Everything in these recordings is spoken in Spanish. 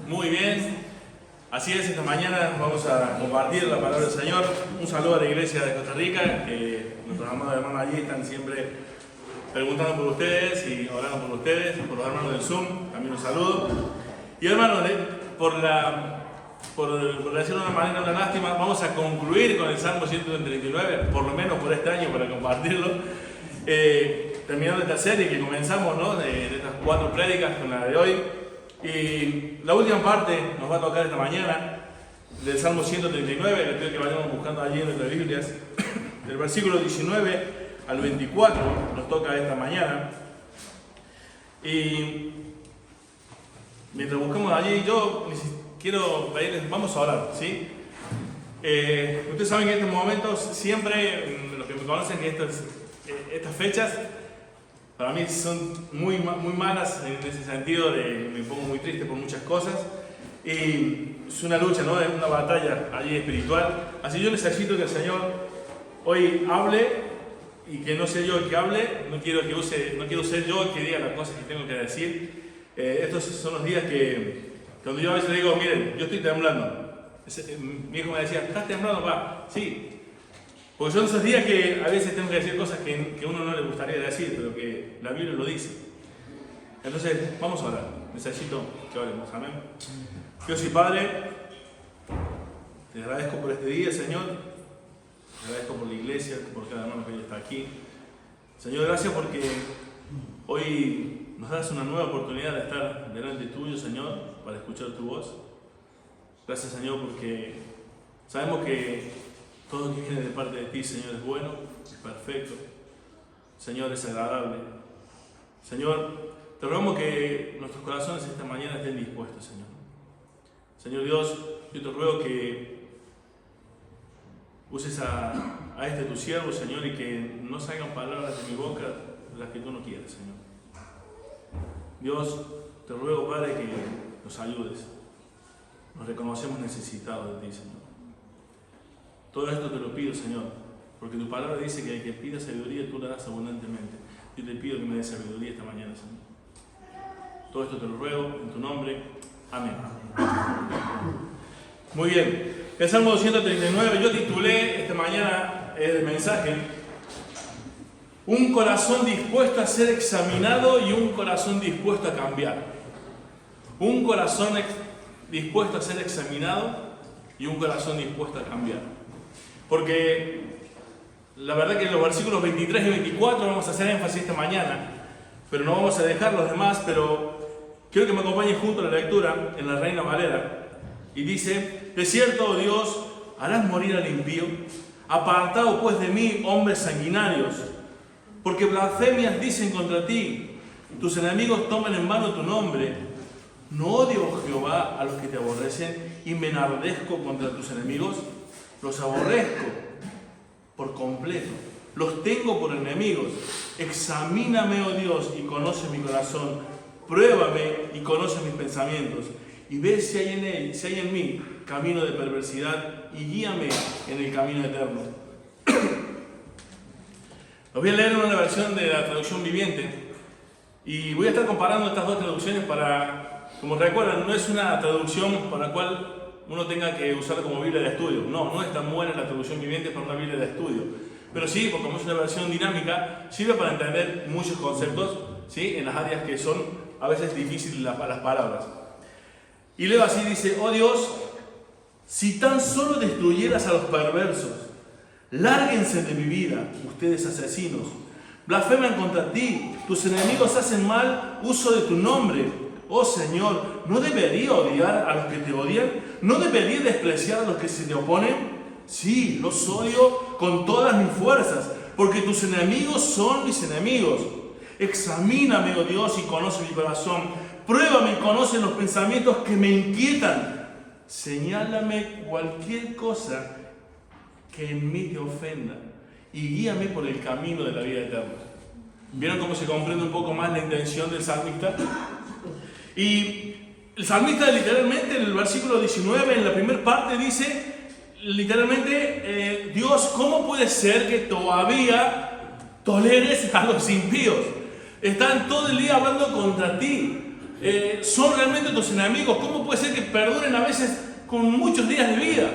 Muy bien, así es, esta mañana vamos a compartir la palabra del Señor. Un saludo a la iglesia de Costa Rica, que nuestros amados hermanos allí están siempre preguntando por ustedes y orando por ustedes, por los hermanos del Zoom, también un saludo. Y hermanos, por decirlo de una manera, una lástima, vamos a concluir con el Salmo 139, por lo menos por este año, para compartirlo. Terminando esta serie que comenzamos, ¿no? de estas 4 prédicas con la de hoy. Y la última parte nos va a tocar esta mañana del Salmo 139, les pido que vayamos buscando allí en nuestras Biblias, del versículo 19 al 24 nos toca esta mañana. Y mientras buscamos allí, yo quiero pedirles, vamos a orar, ¿sí? Ustedes saben que en estos momentos, siempre, los que me conocen, que estas fechas para mí son muy malas en ese sentido, me pongo muy triste por muchas cosas y es una lucha, ¿no? Es una batalla allí espiritual. Así yo necesito que el Señor hoy hable y que no sea yo el que hable, no quiero ser yo el que diga las cosas que tengo que decir. Estos son los días que cuando yo a veces le digo, miren, yo estoy temblando. Mi hijo me decía, ¿estás temblando? Va, sí. Porque son esos días que a veces tengo que decir cosas que a uno no le gustaría decir, pero que la Biblia lo dice. Entonces, vamos a orar. Necesito que oremos. Amén. Dios y Padre, te agradezco por este día, Señor. Te agradezco por la iglesia, por cada hermano que hoy está aquí. Señor, gracias porque hoy nos das una nueva oportunidad de estar delante tuyo, Señor, para escuchar tu voz. Gracias, Señor, porque sabemos que todo lo que viene de parte de ti, Señor, es bueno, es perfecto. Señor, es agradable. Señor, te rogamos que nuestros corazones esta mañana estén dispuestos, Señor. Señor Dios, yo te ruego que uses a este tu siervo, Señor, y que no salgan palabras de mi boca las que tú no quieres, Señor. Dios, te ruego, Padre, que nos ayudes. Nos reconocemos necesitados de ti, Señor. Todo esto te lo pido, Señor, porque tu palabra dice que el que pida sabiduría tú la das abundantemente. Yo te pido que me des sabiduría esta mañana, Señor. Todo esto te lo ruego en tu nombre. Amén. Muy bien. El Salmo 239, yo titulé esta mañana el mensaje: un corazón dispuesto a ser examinado y un corazón dispuesto a cambiar. Un corazón dispuesto a ser examinado y un corazón dispuesto a cambiar. Porque la verdad que en los versículos 23 y 24 vamos a hacer énfasis esta mañana, pero no vamos a dejar los demás, pero quiero que me acompañen junto a la lectura en la Reina Valera. Y dice: de cierto, oh Dios, harás morir al impío, apartado pues de mí hombres sanguinarios, porque blasfemias dicen contra ti, tus enemigos toman en vano tu nombre. ¿No odio, oh Jehová, a los que te aborrecen y me enardezco contra tus enemigos? Los aborrezco por completo, los tengo por enemigos. Examíname, oh Dios, y conoce mi corazón. Pruébame y conoce mis pensamientos. Y ve si hay en mí camino de perversidad, y guíame en el camino eterno. Los voy a leer en una versión de la traducción viviente. Y voy a estar comparando estas dos traducciones para, como recuerdan, no es una traducción para la cual uno tenga que usarla como Biblia de estudio. No es tan buena la traducción viviente para una Biblia de estudio. Pero sí, porque como es una versión dinámica, sirve para entender muchos conceptos, ¿sí? En las áreas que son a veces difíciles las palabras. Y leo así, dice: oh Dios, si tan solo destruyeras a los perversos, lárguense de mi vida, ustedes asesinos. Blasfeman contra ti, tus enemigos hacen mal uso de tu nombre. Oh Señor, ¿no debería odiar a los que te odian? ¿No debería despreciar a los que se te oponen? Sí, los odio con todas mis fuerzas, porque tus enemigos son mis enemigos. Examíname, oh Dios, y conoce mi corazón. Pruébame y conoce los pensamientos que me inquietan. Señálame cualquier cosa que en mí te ofenda y guíame por el camino de la vida eterna. ¿Vieron cómo se comprende un poco más la intención del salmista? Y el salmista literalmente en el versículo 19, en la primera parte, dice literalmente: Dios, ¿cómo puede ser que todavía toleres a los impíos? Están todo el día hablando contra ti. son realmente tus enemigos. ¿Cómo puede ser que perduren a veces con muchos días de vida?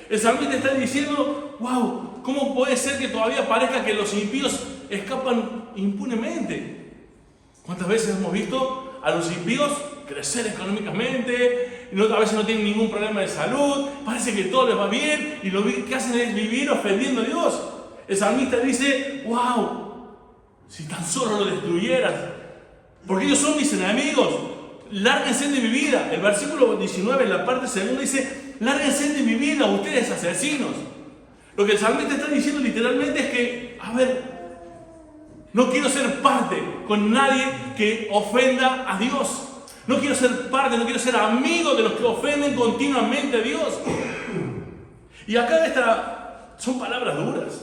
El salmista está diciendo, wow, ¿cómo puede ser que todavía parezca que los impíos escapan impunemente? ¿Cuántas veces hemos visto a los impíos crecer económicamente? A veces no tienen ningún problema de salud, parece que todo les va bien y lo que hacen es vivir ofendiendo a Dios. El salmista dice, wow, si tan solo lo destruyeras, porque ellos son mis enemigos, lárguense de mi vida. El versículo 19 en la parte segunda dice, lárguense de mi vida, ustedes asesinos. Lo que el salmista está diciendo literalmente es que, a ver, no quiero ser parte con nadie que ofenda a Dios. No quiero ser parte, no quiero ser amigo de los que ofenden continuamente a Dios. Y acá son palabras duras.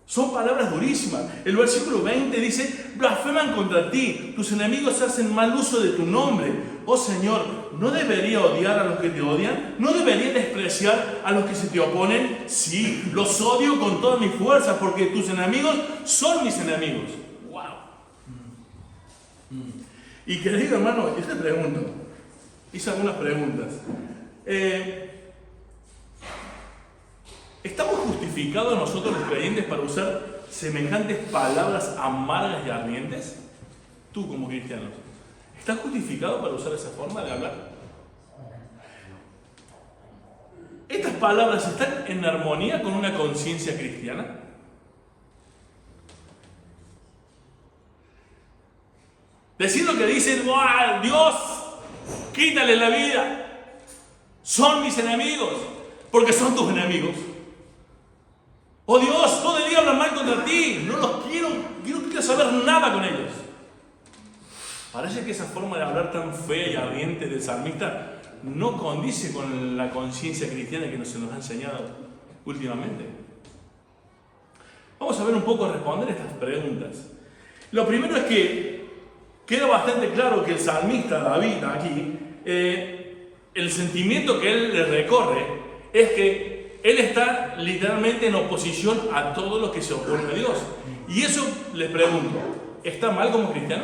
Son palabras durísimas. El versículo 20 dice, blasfeman contra ti, tus enemigos hacen mal uso de tu nombre. Oh Señor, ¿no debería odiar a los que te odian? ¿No debería despreciar a los que se te oponen? Sí, los odio con toda mi fuerza, porque tus enemigos son mis enemigos. ¡Wow! Y querido hermano, yo te pregunto, hice algunas preguntas. ¿Estamos justificados nosotros los creyentes para usar semejantes palabras amargas y ardientes? Tú como cristiano, ¿estás justificado para usar esa forma de hablar? ¿Estas palabras están en armonía con una conciencia cristiana? Decir lo que dicen, ¡oh, Dios, quítale la vida! Son mis enemigos, porque son tus enemigos. Oh Dios, todo el día hablan mal contra ti, no los quiero saber nada con ellos. Parece que esa forma de hablar tan fea y ardiente del salmista no condice con la conciencia cristiana que se nos ha enseñado últimamente. Vamos a ver un poco responder estas preguntas. Lo primero es que queda bastante claro que el salmista David aquí, el sentimiento que él le recorre es que él está literalmente en oposición a todo lo que se opone a Dios. Y eso les pregunto, ¿está mal como cristiano?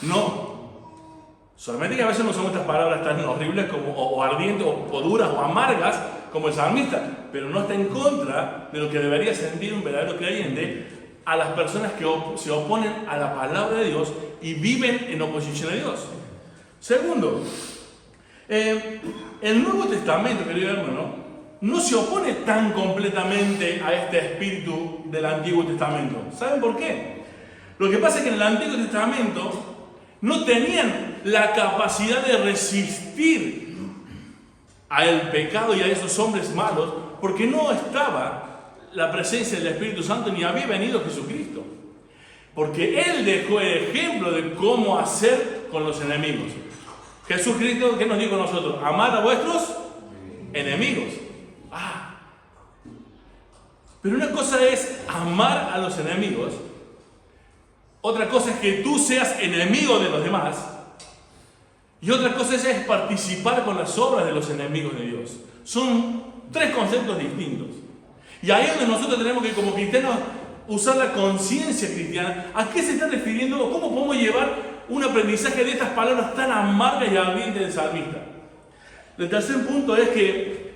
No. Solamente que a veces no son estas palabras tan horribles como, o ardientes, o duras, o amargas como el salmista. Pero no está en contra de lo que debería sentir un verdadero creyente a las personas que se oponen a la palabra de Dios y viven en oposición a Dios. Segundo, el Nuevo Testamento, querido hermano, no se opone tan completamente a este espíritu del Antiguo Testamento. ¿Saben por qué? Lo que pasa es que en el Antiguo Testamento no tenían la capacidad de resistir al pecado y a esos hombres malos, porque no estaba la presencia del Espíritu Santo ni había venido Jesucristo. Porque Él dejó el ejemplo de cómo hacer con los enemigos. Jesucristo, ¿qué nos dijo a nosotros? Amad a vuestros enemigos. Pero una cosa es amar a los enemigos, otra cosa es que tú seas enemigo de los demás, y otra cosa es participar con las obras de los enemigos de Dios. Son tres conceptos distintos. Y ahí es donde nosotros tenemos que, como cristianos, usar la conciencia cristiana. ¿A qué se está refiriendo? ¿Cómo podemos llevar un aprendizaje de estas palabras tan amargas y ardientes del salmista? El tercer punto es que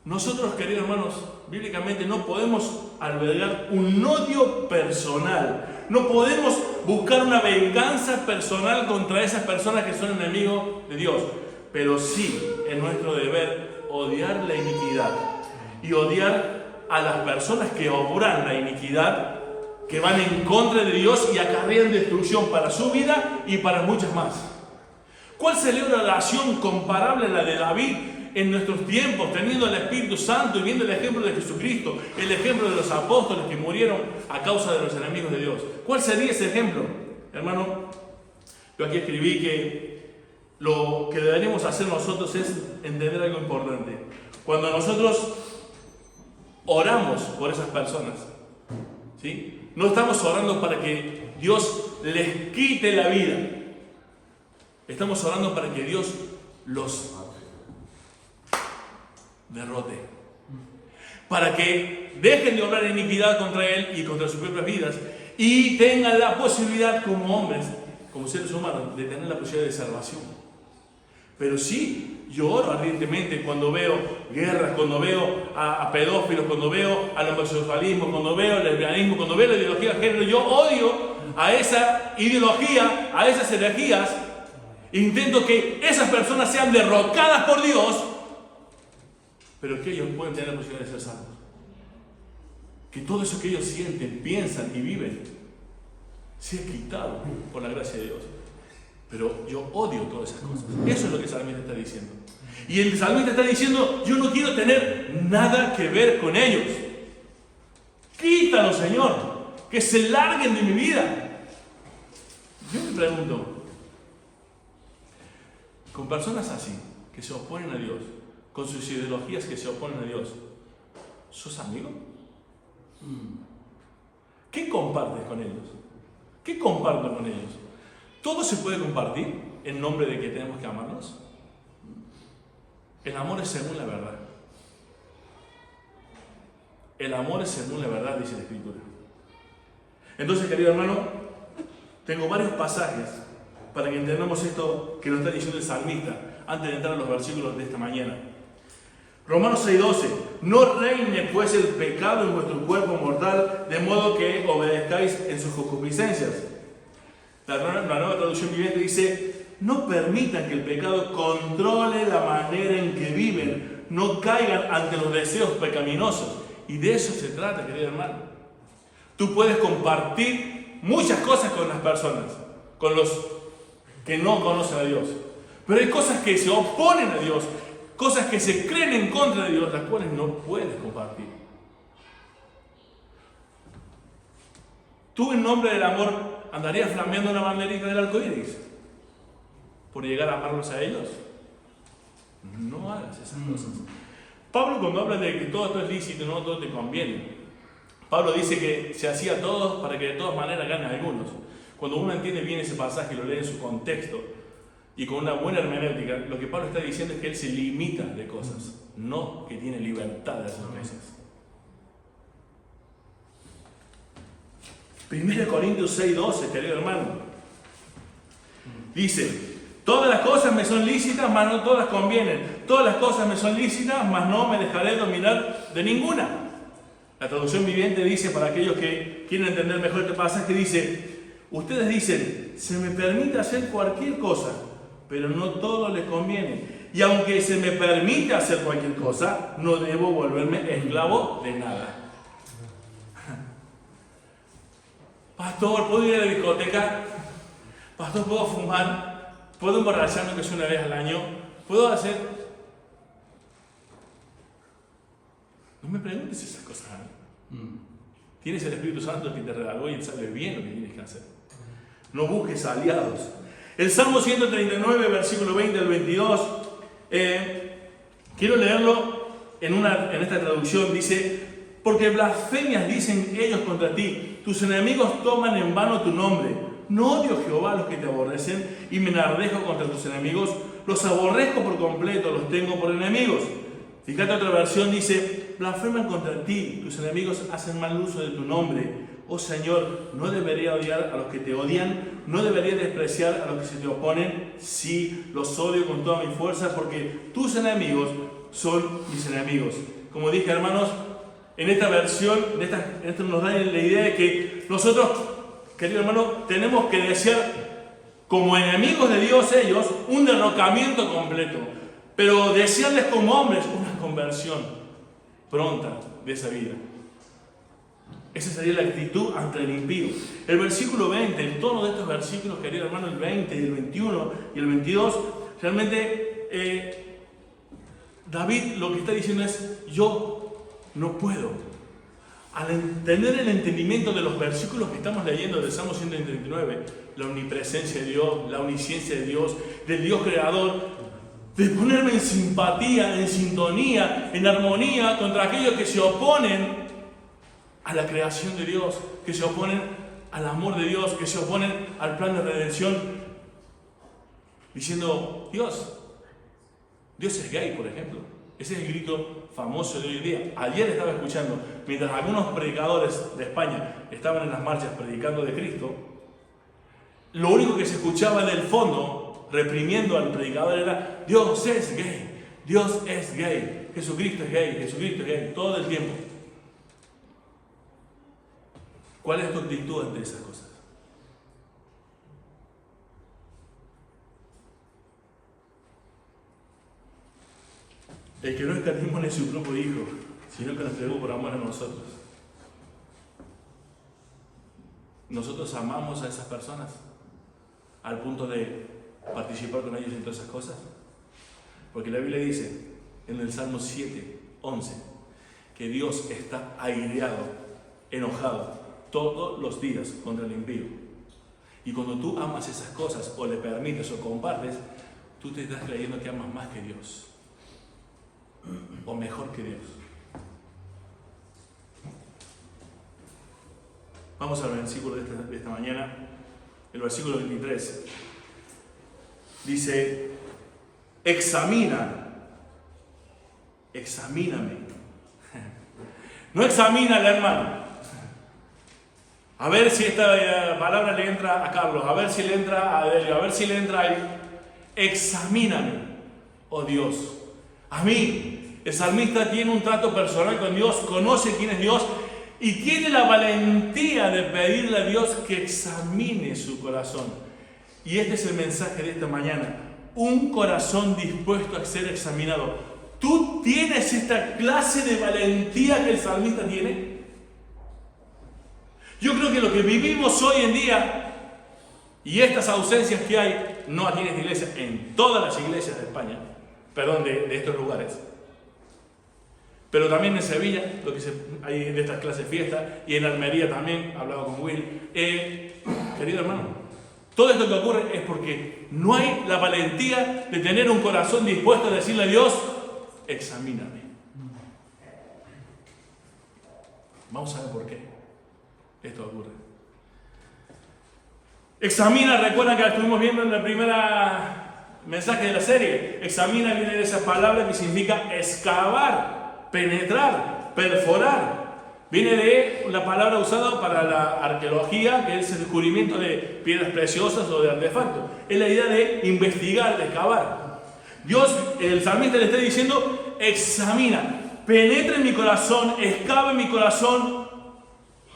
nosotros, queridos hermanos, bíblicamente no podemos albergar un odio personal. No podemos buscar una venganza personal contra esas personas que son enemigos de Dios. Pero sí es nuestro deber odiar la iniquidad y odiar a las personas que obran la iniquidad, que van en contra de Dios y acarrean destrucción para su vida y para muchas más. ¿Cuál sería una oración comparable a la de David en nuestros tiempos, teniendo el Espíritu Santo y viendo el ejemplo de Jesucristo, el ejemplo de los apóstoles que murieron a causa de los enemigos de Dios? ¿Cuál sería ese ejemplo? Hermano, yo aquí escribí que lo que deberíamos hacer nosotros es entender algo importante. Cuando nosotros oramos por esas personas, ¿sí? No estamos orando para que Dios les quite la vida. Estamos orando para que Dios los derrote. Para que dejen de obrar iniquidad contra Él y contra sus propias vidas y tengan la posibilidad como hombres como seres humanos, de tener la posibilidad de salvación. Pero sí, yo oro ardientemente cuando veo guerras, cuando veo a pedófilos, cuando veo al homosexualismo, cuando veo el lesbianismo, cuando veo la ideología de género. Yo odio a esa ideología, a esas herejías. Intento que esas personas sean derrocadas por Dios, pero que ellos pueden tener la posibilidad de ser salvos. Que todo eso que ellos sienten, piensan y viven sea quitado por la gracia de Dios. Pero yo odio todas esas cosas. Eso es lo que el salmista está diciendo. Y el salmista está diciendo, yo no quiero tener nada que ver con ellos. Quítalo, Señor, que se larguen de mi vida. Yo me pregunto, con personas así, que se oponen a Dios, con sus ideologías que se oponen a Dios, ¿sos amigo? ¿Qué compartes con ellos? ¿Qué comparto con ellos? ¿Todo se puede compartir en nombre de que tenemos que amarnos? El amor es según la verdad. El amor es según la verdad, dice la Escritura. Entonces, querido hermano, tengo varios pasajes para que entendamos esto que nos está diciendo el salmista antes de entrar a los versículos de esta mañana. Romanos 6:12. No reine pues el pecado en vuestro cuerpo mortal, de modo que obedezcáis en sus concupiscencias. La nueva traducción viviente dice: no permitan que el pecado controle la manera en que viven, no caigan ante los deseos pecaminosos. Y de eso se trata, querido hermano. Tú puedes compartir muchas cosas con las personas, con los que no conocen a Dios. Pero hay cosas que se oponen a Dios, cosas que se creen en contra de Dios, las cuales no puedes compartir. ¿Tú en nombre del amor andarías flameando una banderita del arco iris por llegar a amarlos a ellos? No hagas esas cosas. Pablo, cuando habla de que todo esto es lícito, no todo te conviene, Pablo dice que se hacía a todos para que de todas maneras ganen algunos. Cuando uno entiende bien ese pasaje y lo lee en su contexto y con una buena hermenéutica, lo que Pablo está diciendo es que él se limita de cosas, no que tiene libertad de hacer cosas. 1 Corintios 6:12, querido hermano, dice: todas las cosas me son lícitas, mas no todas convienen. Todas las cosas me son lícitas, mas no me dejaré dominar de ninguna. La traducción viviente dice, para aquellos que quieren entender mejor este pasaje, dice: ustedes dicen, se me permite hacer cualquier cosa, pero no todo les conviene. Y aunque se me permite hacer cualquier cosa, no debo volverme esclavo de nada. Pastor, ¿puedo ir a la discoteca? Pastor, ¿puedo fumar? ¿Puedo emborracharme, que es una vez al año? ¿Puedo hacer...? No me preguntes esas cosas. Tienes el Espíritu Santo que te regaló y sabes bien lo que tienes que hacer. No busques aliados. El Salmo 139, versículo 20 al 22, quiero leerlo en esta traducción. Dice: porque blasfemias dicen ellos contra ti, tus enemigos toman en vano tu nombre. No odio, Jehová, a los que te aborrecen, y me enardejo contra tus enemigos. Los aborrezco por completo, los tengo por enemigos. Fíjate, otra versión dice: blasfeman contra ti, tus enemigos hacen mal uso de tu nombre. Oh Señor, no debería odiar a los que te odian, no debería despreciar a los que se te oponen. Sí, los odio con toda mi fuerza, porque tus enemigos son mis enemigos. Como dije, hermanos, en esta versión, esto nos da la idea de que nosotros, querido hermano, tenemos que desear como enemigos de Dios ellos un derrocamiento completo, pero desearles como hombres una conversión pronta de esa vida. Esa sería la actitud ante el impío. El versículo 20, el tono de estos versículos, querido hermano, el 20, el 21 y el 22, realmente David lo que está diciendo es: yo no puedo. Al tener el entendimiento de los versículos que estamos leyendo del Salmo 139, la omnipresencia de Dios, la omnisciencia de Dios, del Dios creador, de ponerme en simpatía, en sintonía, en armonía contra aquellos que se oponen a la creación de Dios, que se oponen al amor de Dios, que se oponen al plan de redención, diciendo: Dios es gay, por ejemplo. Ese es el grito famoso de hoy en día. Ayer estaba escuchando, mientras algunos predicadores de España estaban en las marchas predicando de Cristo, lo único que se escuchaba del fondo, reprimiendo al predicador, era: Dios es gay, Dios es gay, Jesucristo es gay, Jesucristo es gay, todo el tiempo. ¿Cuál es tu actitud ante esas cosas? El que no escatimó ni su propio Hijo, sino que nos entregó por amor a nosotros. ¿Nosotros amamos a esas personas al punto de participar con ellos en todas esas cosas? Porque la Biblia dice en el Salmo 7:11 que Dios está aireado, enojado todos los días contra el impío. Y cuando tú amas esas cosas o le permites o compartes, tú te estás creyendo que amas más que Dios o mejor que Dios. Vamos al versículo de esta mañana, el versículo 23. Dice: examíname. No examina al hermano. A ver si esta palabra le entra a Carlos, a ver si le entra a Adelio, a ver si le entra a él. Examíname, oh Dios. A mí, el salmista tiene un trato personal con Dios, conoce quién es Dios y tiene la valentía de pedirle a Dios que examine su corazón. Y este es el mensaje de esta mañana: un corazón dispuesto a ser examinado. ¿Tú tienes esta clase de valentía que el salmista tiene? Yo creo que lo que vivimos hoy en día y estas ausencias que hay, no aquí en esta iglesia, en todas las iglesias de España, perdón, de estos lugares, pero también en Sevilla, lo que hay de estas clases de fiesta, y en Almería también, hablaba con Will. Querido hermano, todo esto que ocurre es porque no hay la valentía de tener un corazón dispuesto a decirle a Dios: examíname. Vamos a ver por qué esto ocurre. Examina, recuerdan que estuvimos viendo en el primer mensaje de la serie. Examina viene de esa palabra que significa excavar, penetrar, perforar. Viene de la palabra usada para la arqueología, que es el descubrimiento de piedras preciosas o de artefactos. Es la idea de investigar, de excavar. Dios, el salmista le está diciendo: examina, penetra en mi corazón, excava en mi corazón,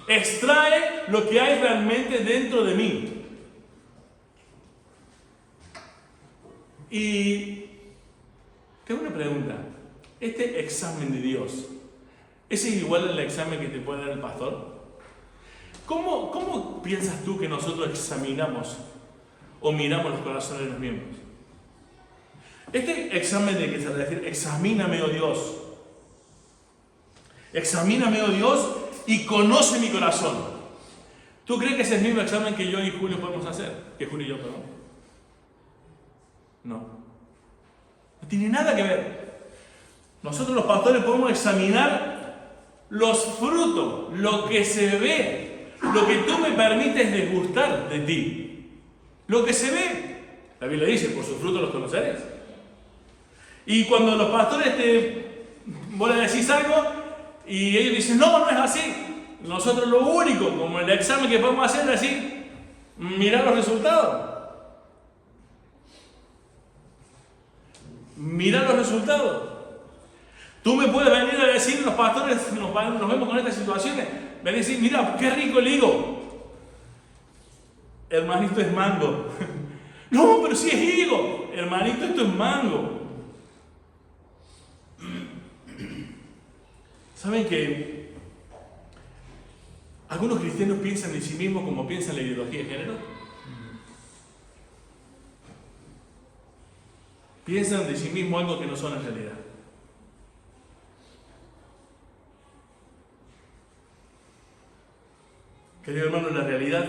extrae lo que hay realmente dentro de mí. Y tengo una pregunta: ¿este examen de Dios es igual al examen que te puede dar el pastor? ¿Cómo piensas tú que nosotros examinamos o miramos los corazones de los miembros? Este examen de que se refiere: examíname, oh Dios. Examíname, oh Dios, y conoce mi corazón. ¿Tú crees que es el mismo examen que yo y Julio podemos hacer? Que Julio y yo, perdón. No. No tiene nada que ver. Nosotros los pastores podemos examinar los frutos, lo que se ve, lo que tú me permites degustar de ti. Lo que se ve. La Biblia dice: por sus frutos los conoceréis. Y cuando los pastores vos le decís algo y ellos dicen: no, no es así. Nosotros lo único, como el examen que podemos hacer, es decir: mirar los resultados. Mirar los resultados. Tú me puedes venir a decir: los pastores nos vemos con estas situaciones. Ven a decir: mira, qué rico el higo. Hermanito, es mango. No, pero si es higo. Hermanito, esto es mango. ¿Saben que algunos cristianos piensan de sí mismos como piensa la ideología de género? Piensan de sí mismos algo que no son en realidad. Querido hermano, la realidad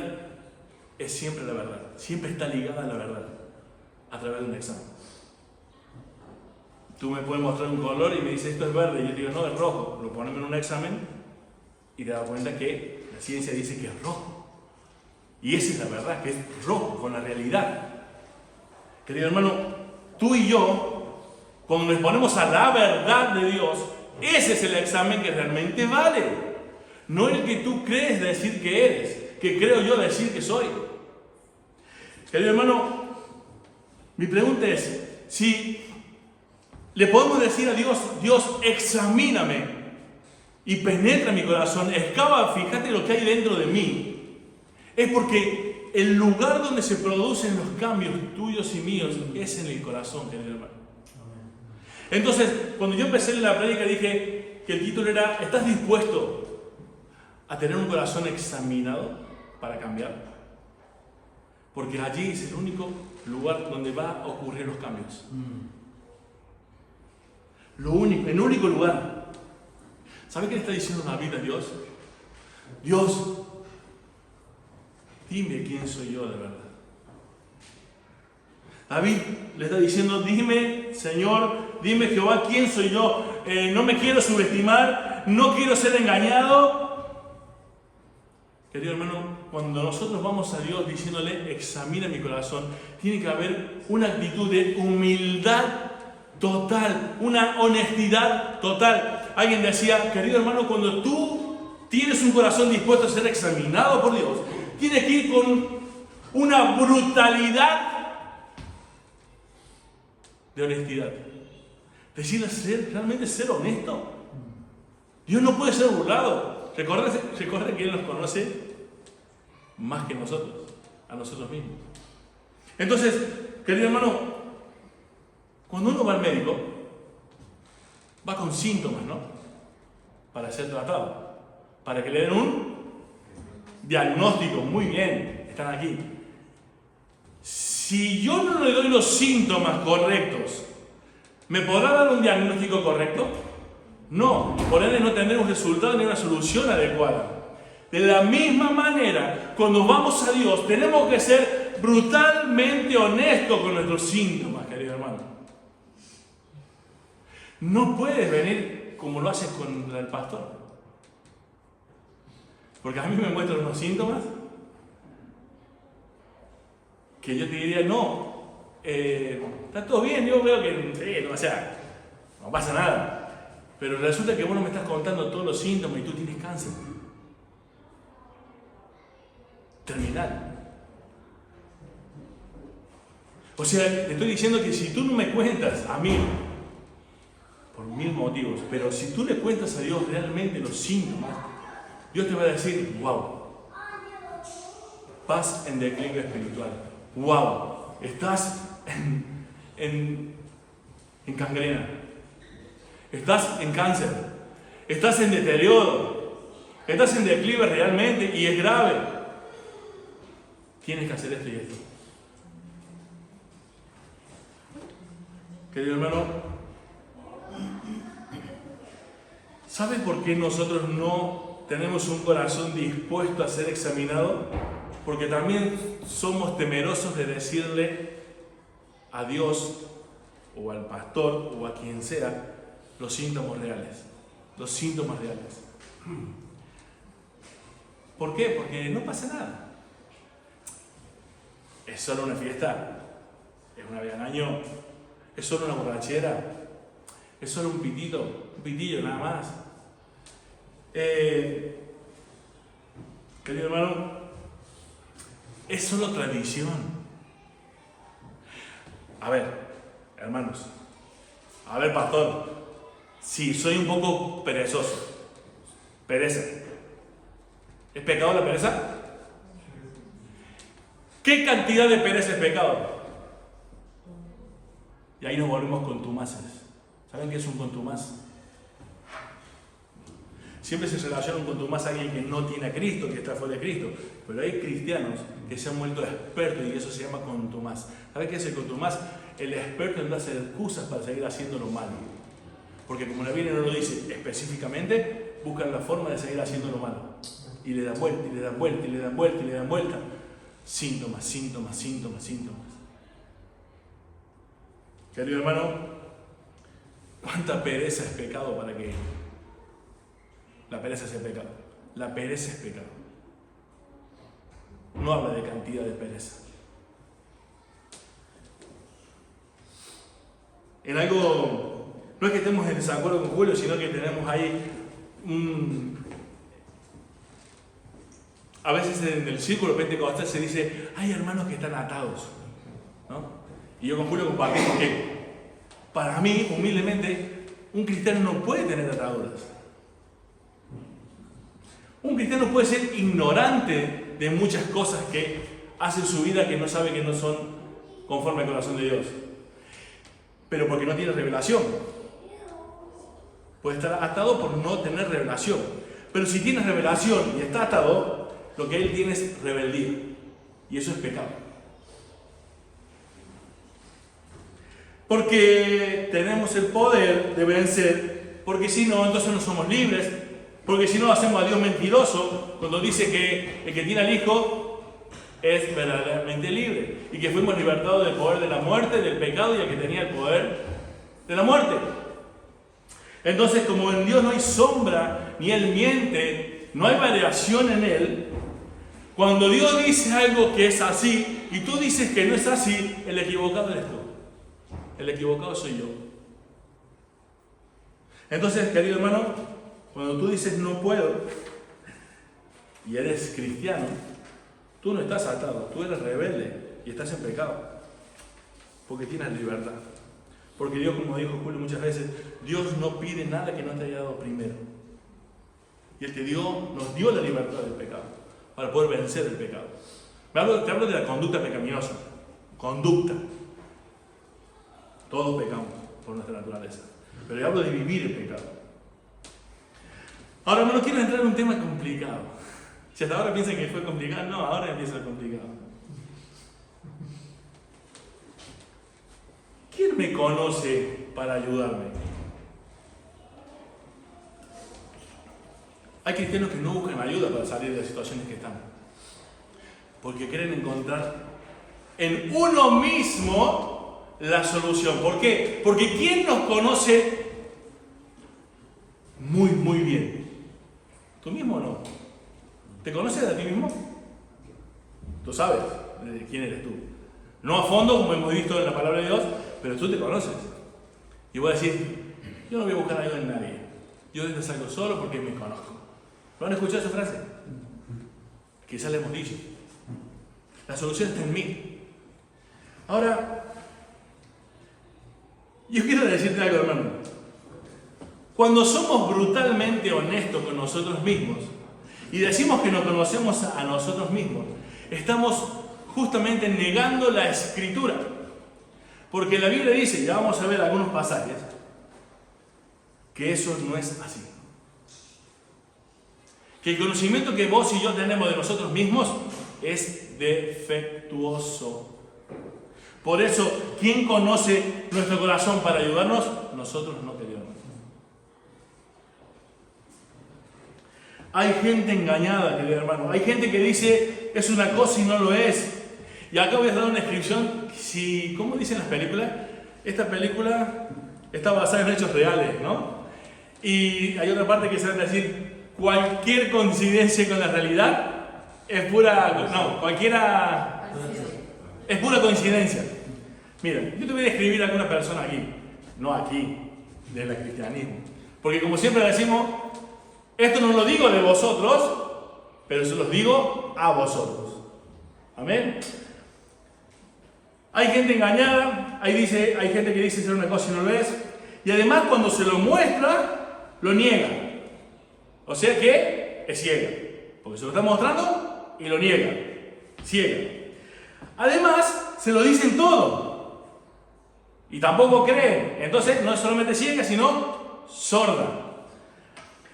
es siempre la verdad. Siempre está ligada a la verdad a través de un examen. Tú me puedes mostrar un color y me dices: esto es verde, y yo te digo: no, es rojo. Lo ponemos en un examen y te das cuenta que la ciencia dice que es rojo. Y esa es la verdad, que es rojo, con la realidad. Querido hermano, tú y yo, cuando nos ponemos a la verdad de Dios, ese es el examen que realmente vale. No el que tú crees decir que eres, que creo yo decir que soy. Querido hermano, mi pregunta es, si le podemos decir a Dios, Dios, examíname y penetra mi corazón, excava, fíjate lo que hay dentro de mí, es porque el lugar donde se producen los cambios tuyos y míos es en el corazón, querido hermano. Entonces, cuando yo empecé en la prédica dije que el título era, ¿estás dispuesto a tener un corazón examinado para cambiar? Porque allí es el único lugar donde va a ocurrir los cambios. El único lugar. ¿Sabe qué le está diciendo David a Dios? Dios, dime quién soy yo de verdad. David le está diciendo, dime, Señor, dime, Jehová, quién soy yo. No me quiero subestimar, no quiero ser engañado. Querido hermano, cuando nosotros vamos a Dios diciéndole, examina mi corazón, tiene que haber una actitud de humildad total, una honestidad total. Alguien decía, querido hermano, cuando tú tienes un corazón dispuesto a ser examinado por Dios, tienes que ir con una brutalidad de honestidad. Decirle realmente ser honesto. Dios no puede ser burlado. Recuerda que Él nos conoce más que nosotros, a nosotros mismos. Entonces, querido hermano, cuando uno va al médico, va con síntomas, ¿no? Para ser tratado, para que le den un diagnóstico. Muy bien, están aquí. Si yo no le doy los síntomas correctos, ¿me podrá dar un diagnóstico correcto? No, por ende no tener un resultado ni una solución adecuada. De la misma manera, cuando vamos a Dios, tenemos que ser brutalmente honestos con nuestros síntomas, querido hermano. No puedes venir como lo haces con el pastor. Porque a mí me muestran unos síntomas que yo te diría, no, está todo bien, yo veo que no pasa nada. Pero resulta que vos no me estás contando todos los síntomas y tú tienes cáncer terminal. O sea, te estoy diciendo que si tú no me cuentas a mí, por 1000 motivos, pero si tú le cuentas a Dios realmente los síntomas, Dios te va a decir, wow, vas en declive espiritual, wow, estás en gangrena. Estás en cáncer, estás en deterioro, estás en declive realmente y es grave. Tienes que hacer esto y esto. Querido hermano, ¿sabes por qué nosotros no tenemos un corazón dispuesto a ser examinado? Porque también somos temerosos de decirle a Dios o al pastor o a quien sea los síntomas reales. Los síntomas reales. ¿Por qué? Porque no pasa nada. Es solo una fiesta. Es una vez al año. Es solo una borrachera. Es solo un pitillo nada más. Querido hermano, es solo tradición. A ver, hermanos. A ver, pastor. Sí, soy un poco perezoso. Pereza. ¿Es pecado la pereza? ¿Qué cantidad de pereza es pecado? Y ahí nos volvemos contumaces. ¿Saben qué es un contumaz? Siempre se relaciona un contumaz a alguien que no tiene a Cristo, que está fuera de Cristo. Pero hay cristianos que se han vuelto expertos y eso se llama contumaz. ¿Saben qué es el contumaz? El experto en darse excusas para seguir haciendo lo malo. Porque como la Biblia no lo dice específicamente, buscan la forma de seguir haciendo lo malo. Y le dan vuelta, y le dan vuelta, y le dan vuelta, y le dan vuelta. Síntomas, síntomas, síntomas, síntomas. Querido hermano, ¿cuánta pereza es pecado para que la pereza sea pecado? La pereza es pecado. No habla de cantidad de pereza. En algo... No es que estemos en desacuerdo con Julio, sino que tenemos ahí A veces en el círculo pentecostal se dice, hay hermanos que están atados, ¿no? Y yo con Julio compartimos que, para mí, humildemente, un cristiano no puede tener ataduras. Un cristiano puede ser ignorante de muchas cosas que hace en su vida que no sabe que no son conforme al corazón de Dios. Pero porque no tiene revelación. Puede estar atado por no tener revelación. Pero si tienes revelación y está atado, lo que él tiene es rebeldía. Y eso es pecado. Porque tenemos el poder de vencer. Porque si no, entonces no somos libres. Porque si no, hacemos a Dios mentiroso cuando dice que el que tiene al Hijo es verdaderamente libre. Y que fuimos libertados del poder de la muerte, del pecado y el que tenía el poder de la muerte. Entonces, como en Dios no hay sombra, ni Él miente, no hay variación en Él, cuando Dios dice algo que es así y tú dices que no es así, el equivocado eres tú. El equivocado soy yo. Entonces, querido hermano, cuando tú dices no puedo y eres cristiano, tú no estás atado, tú eres rebelde y estás en pecado. Porque tienes libertad. Porque Dios, como dijo Julio muchas veces, Dios no pide nada que no te haya dado primero. Y el que nos dio la libertad del pecado, para poder vencer el pecado. Te hablo de la conducta pecaminosa. Conducta. Todos pecamos por nuestra naturaleza. Pero yo hablo de vivir el pecado. Ahora no quiero entrar en un tema complicado. Si hasta ahora piensan que fue complicado, no, ahora empieza a ser complicado. ¿Quién me conoce para ayudarme? Hay cristianos que no buscan ayuda para salir de las situaciones que están. Porque quieren encontrar en uno mismo la solución. ¿Por qué? Porque ¿quién nos conoce muy, muy bien? ¿Tú mismo o no? ¿Te conoces a ti mismo? Tú sabes de quién eres tú. No a fondo, como hemos visto en la palabra de Dios, pero tú te conoces. Y voy a decir, yo no voy a buscar ayuda en nadie. Yo desde salgo solo porque me conozco. ¿No han escuchado esa frase? Quizás le hemos dicho. La solución está en mí. Ahora, yo quiero decirte algo, hermano. Cuando somos brutalmente honestos con nosotros mismos y decimos que nos conocemos a nosotros mismos, estamos justamente negando la Escritura. Porque la Biblia dice, ya vamos a ver algunos pasajes, que eso no es así. Que el conocimiento que vos y yo tenemos de nosotros mismos es defectuoso. Por eso, ¿quién conoce nuestro corazón para ayudarnos? Nosotros no queremos. Hay gente engañada, querido hermano. Hay gente que dice es una cosa y no lo es. Y acá voy a dar una descripción. ¿Cómo dicen las películas? Esta película está basada en hechos reales, ¿no? Y hay otra parte que se va a decir, cualquier coincidencia con la realidad es pura... No, cualquiera... Es pura coincidencia. Mira, yo te voy a describir a alguna persona aquí. No aquí, del cristianismo. Porque como siempre decimos, esto no lo digo de vosotros, pero se los digo a vosotros. Amén. Hay gente engañada, hay gente que dice ser una cosa y no lo es, y además cuando se lo muestra, lo niega. O sea que es ciega, porque se lo está mostrando y lo niega. Ciega. Además, se lo dicen todo, y tampoco creen. Entonces, no es solamente ciega, sino sorda.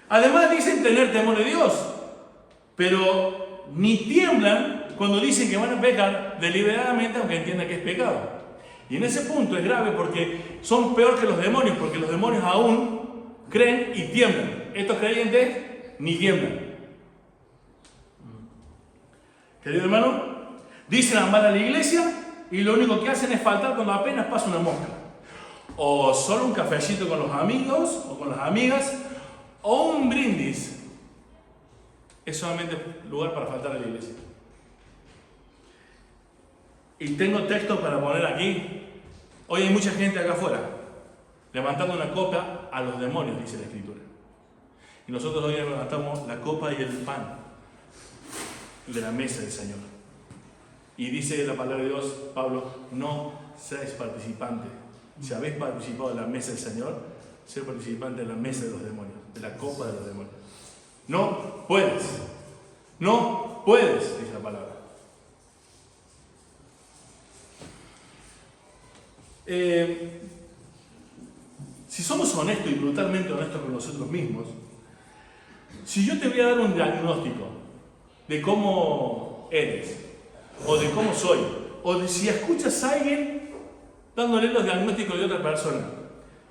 Además, dicen tener temor de Dios, pero ni tiemblan cuando dicen que van a pecar deliberadamente, aunque entiendan que es pecado. Y en ese punto es grave porque son peor que los demonios, porque los demonios aún creen y tiemblan. Estos creyentes ni tiemblan. Querido hermano, dicen amar a la iglesia y lo único que hacen es faltar cuando apenas pasa una mosca. O solo un cafecito con los amigos o con las amigas, o un brindis. Es solamente lugar para faltar a la iglesia. Y tengo texto para poner aquí. Hoy hay mucha gente acá afuera levantando una copa a los demonios, dice la Escritura. Y nosotros hoy levantamos la copa y el pan de la mesa del Señor. Y dice la palabra de Dios, Pablo, no seáis participantes. Si habéis participado de la mesa del Señor, ser participante de la mesa de los demonios, de la copa de los demonios. No puedes. No puedes, dice la palabra. Si somos honestos y brutalmente honestos con nosotros mismos, si yo te voy a dar un diagnóstico de cómo eres, o de cómo soy, o de si escuchas a alguien dándole los diagnósticos de otra persona,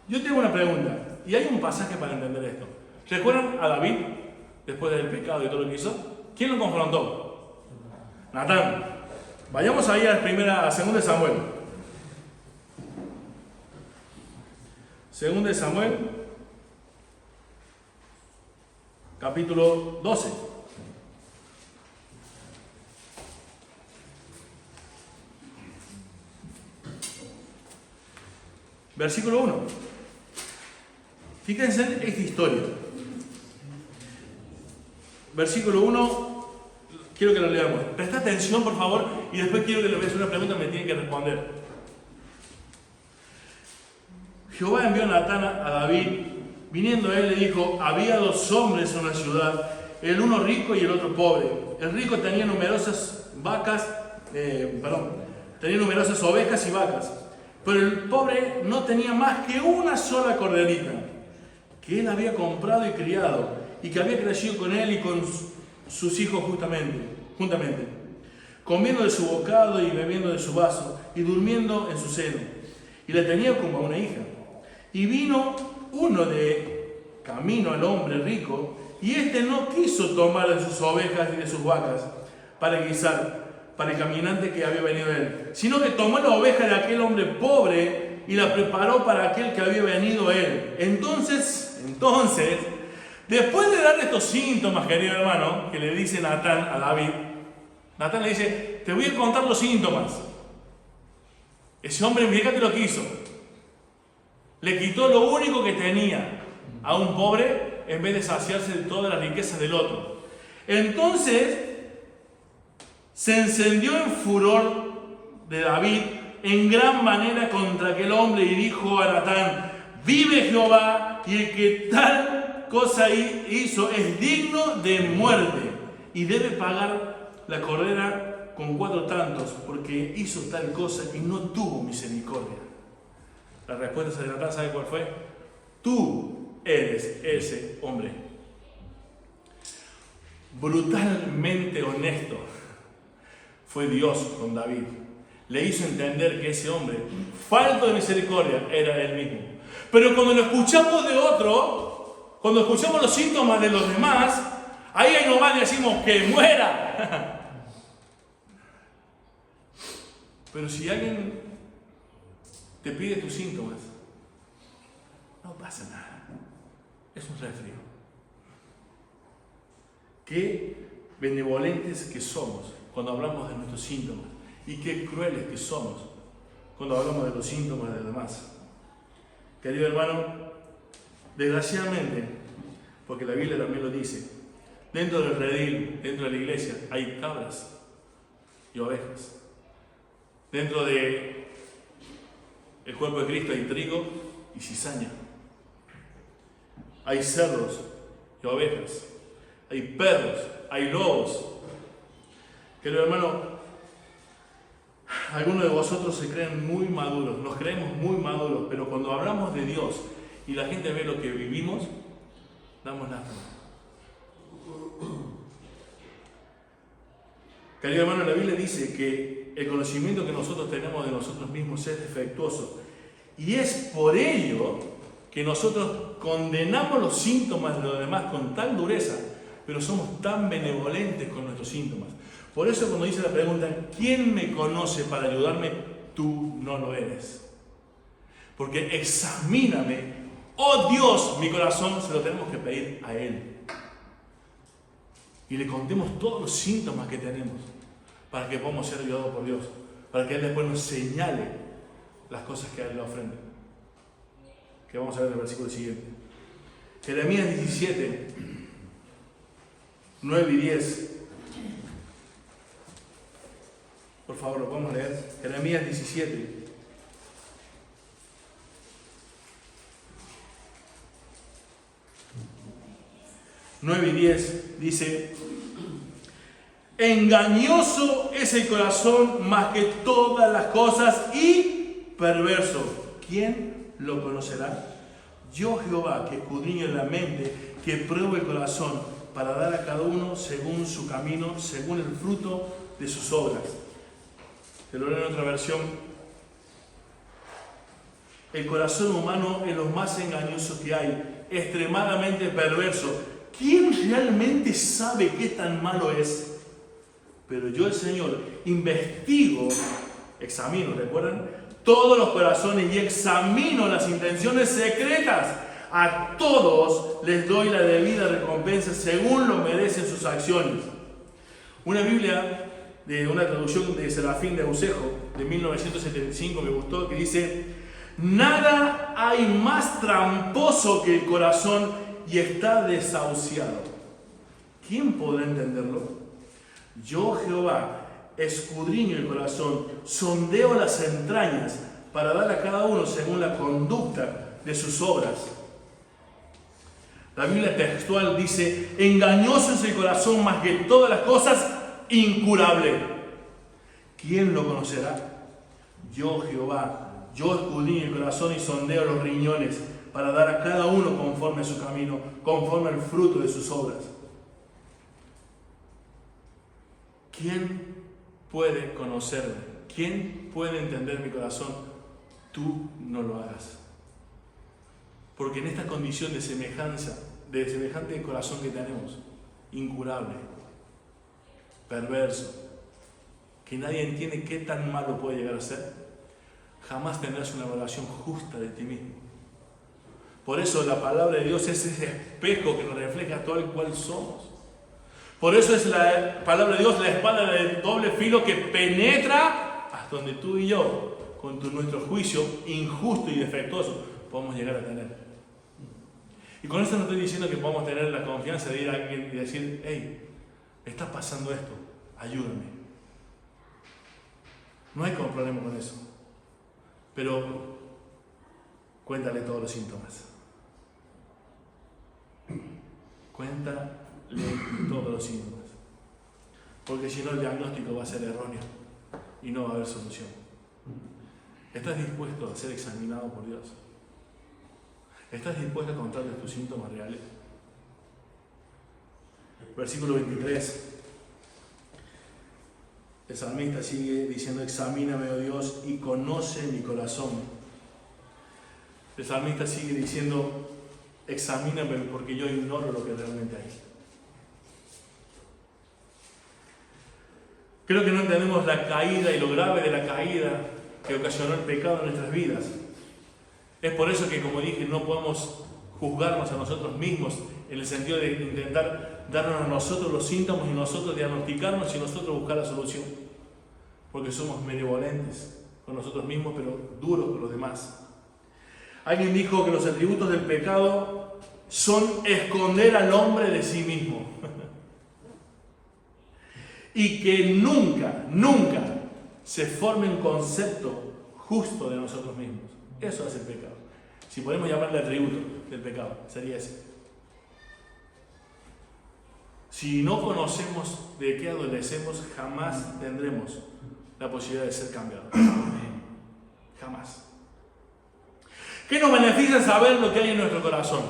yo tengo una pregunta, y hay un pasaje para entender esto. ¿Recuerdan a David, después del pecado y todo lo que hizo? ¿Quién lo confrontó? Natán. Vayamos ahí a 2 Samuel. 2 Samuel, capítulo 12. Versículo 1. Fíjense en esta historia. Versículo 1, quiero que lo leamos. Presta atención, por favor, y después quiero que le veas una pregunta y me tienen que responder. Jehová envió a Natán a David. Viniendo él le dijo, había 2 hombres en una ciudad, el uno rico y el otro pobre. El rico tenía numerosas ovejas y vacas, pero el pobre no tenía más que una sola corderita, que él había comprado y criado, y que había crecido con él y con sus hijos juntamente, comiendo de su bocado y bebiendo de su vaso, y durmiendo en su seno, y la tenía como a una hija. Y vino uno de camino al hombre rico, y éste no quiso tomar de sus ovejas y de sus vacas para guisar para el caminante que había venido a él, sino que tomó la oveja de aquel hombre pobre y la preparó para aquel que había venido a él. Entonces, después de darle estos síntomas, querido hermano, que le dice Natán a David, Natán le dice, te voy a contar los síntomas. Ese hombre, fíjate lo que hizo. Le quitó lo único que tenía a un pobre en vez de saciarse de todas las riquezas del otro. Entonces se encendió en furor de David en gran manera contra aquel hombre y dijo a Natán, vive Jehová, y el que tal cosa hizo es digno de muerte y debe pagar la cordera con 4 tantos porque hizo tal cosa y no tuvo misericordia. La respuesta de Natán, ¿sabe cuál fue? Tú eres ese hombre. Brutalmente honesto fue Dios con David. Le hizo entender que ese hombre, falto de misericordia, era él mismo. Pero cuando lo escuchamos de otro, cuando escuchamos los síntomas de los demás, ahí nomás decimos que muera. Pero si alguien te pide tus síntomas, no pasa nada. Es un resfrío. Qué benevolentes que somos cuando hablamos de nuestros síntomas y qué crueles que somos cuando hablamos de los síntomas de los demás. Querido hermano, desgraciadamente, porque la Biblia también lo dice, dentro del redil, dentro de la iglesia, hay cabras y ovejas. Dentro del cuerpo de Cristo hay trigo y cizaña. Hay cerdos y ovejas. Hay perros, hay lobos. Querido hermano, algunos de vosotros se creen muy maduros, nos creemos muy maduros, pero cuando hablamos de Dios y la gente ve lo que vivimos, damos lástima. Querido hermano, la Biblia dice que el conocimiento que nosotros tenemos de nosotros mismos es defectuoso, y es por ello que nosotros condenamos los síntomas de los demás con tal dureza, pero somos tan benevolentes con nuestros síntomas. Por eso cuando dice la pregunta, ¿quién me conoce para ayudarme? Tú no lo eres. Porque examíname, oh Dios, mi corazón, se lo tenemos que pedir a Él. Y le contemos todos los síntomas que tenemos para que podamos ser ayudados por Dios, para que Él después nos señale las cosas que a Él le ofrenden. Que vamos a ver en el versículo siguiente. Jeremías 17, 9 y 10. Por favor, lo podemos leer. Jeremías 17. ...9 y 10 dice: engañoso es el corazón más que todas las cosas y perverso. ¿Quién lo conocerá? Yo, Jehová, que escudriño la mente, que pruebo el corazón, para dar a cada uno según su camino, según el fruto de sus obras. Te lo leo en otra versión. El corazón humano es lo más engañoso que hay, extremadamente perverso. ¿Quién realmente sabe qué tan malo es? Pero yo, el Señor, investigo, examino, ¿recuerdan? Todos los corazones y examino las intenciones secretas. A todos les doy la debida recompensa según lo merecen sus acciones. Una Biblia de una traducción de Serafín de Ausejo de 1975 me gustó, que dice: nada hay más tramposo que el corazón y está desahuciado. ¿Quién podrá entenderlo? Yo, Jehová, escudriño el corazón, sondeo las entrañas para dar a cada uno según la conducta de sus obras. La Biblia textual dice: engañoso es el corazón más que todas las cosas, incurable. ¿Quién lo conocerá? Yo, Jehová, yo escudriño el corazón y sondeo los riñones para dar a cada uno conforme a su camino, conforme al fruto de sus obras. ¿Quién puede conocerme? ¿Quién puede entender mi corazón? Tú no lo hagas. Porque en esta condición de semejanza, de semejante corazón que tenemos, incurable, perverso, que nadie entiende qué tan malo puede llegar a ser, jamás tendrás una evaluación justa de ti mismo. Por eso la palabra de Dios es ese espejo que nos refleja tal cual somos. Por eso es la palabra de Dios la espada de doble filo que penetra hasta donde tú y yo, con nuestro juicio injusto y defectuoso, podemos llegar a tener. Y con esto no estoy diciendo que podamos tener la confianza de ir a alguien y decir: hey, me está pasando esto, ayúdame. No hay problema con eso. Pero cuéntale todos los síntomas. Cuéntale todos los síntomas. Porque si no, el diagnóstico va a ser erróneo y no va a haber solución. ¿Estás dispuesto a ser examinado por Dios? ¿Estás dispuesto a contarles tus síntomas reales? Versículo 23. El salmista sigue diciendo: examíname, oh Dios, y conoce mi corazón. El salmista sigue diciendo: examíname porque yo ignoro lo que realmente hay. Creo que no entendemos la caída y lo grave de la caída que ocasionó el pecado en nuestras vidas. Es por eso que, como dije, no podemos juzgarnos a nosotros mismos en el sentido de intentar darnos a nosotros los síntomas y nosotros diagnosticarnos y nosotros buscar la solución. Porque somos benevolentes con nosotros mismos, pero duros con los demás. Alguien dijo que los atributos del pecado son esconder al hombre de sí mismo. Y que nunca, nunca se forme un concepto justo de nosotros mismos. Eso es el pecado. Si podemos llamarle atributo del pecado, sería ese. Si no conocemos de qué adolecemos, jamás tendremos la posibilidad de ser cambiados. Jamás. ¿Qué nos beneficia saber lo que hay en nuestro corazón?